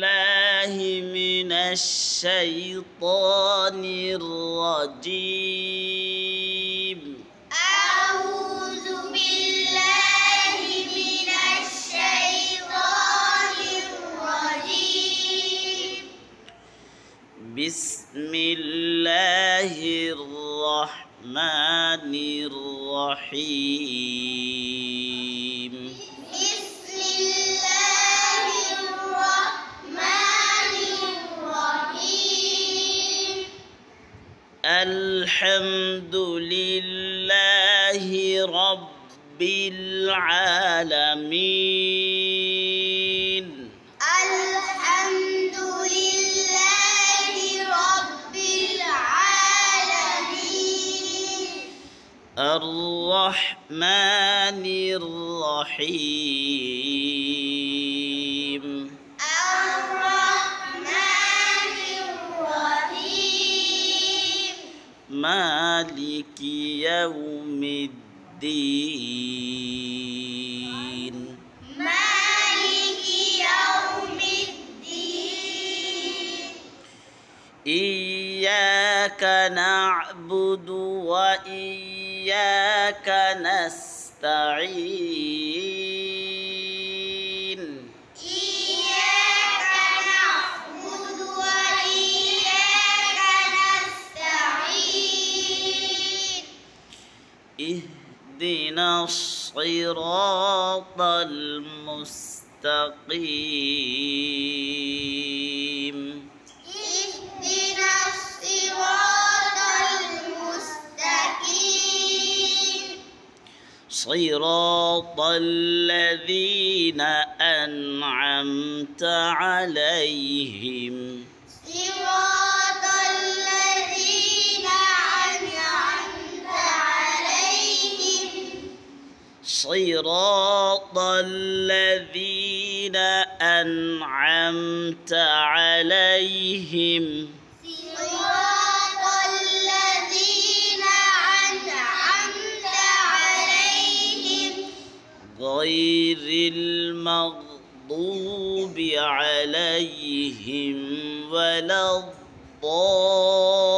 بالله من الشيطان الرجيم. أعوذ بالله من الشيطان الرجيم. بسم الله الرحمن الرحيم. بسم الله الرحمن الرحيم. الحمد لله رب العالمين. الحمد لله رب العالمين. الرحمن الرحيم. الرحمن الرحيم. مالك يوم الدين. مالك يوم الدين. إياك نعبد وإياك نستعين. إياك نعبد وإياك نستعين. اهدنا الصراط المستقيم. اهدنا الصراط المستقيم. صراط الذين أنعمت عليهم. صراط الذين أنعمت عليهم. صراط الذين أنعمت عليهم صراط الذين أنعمت عليهم غير المغضوب عليهم ولا الضالين.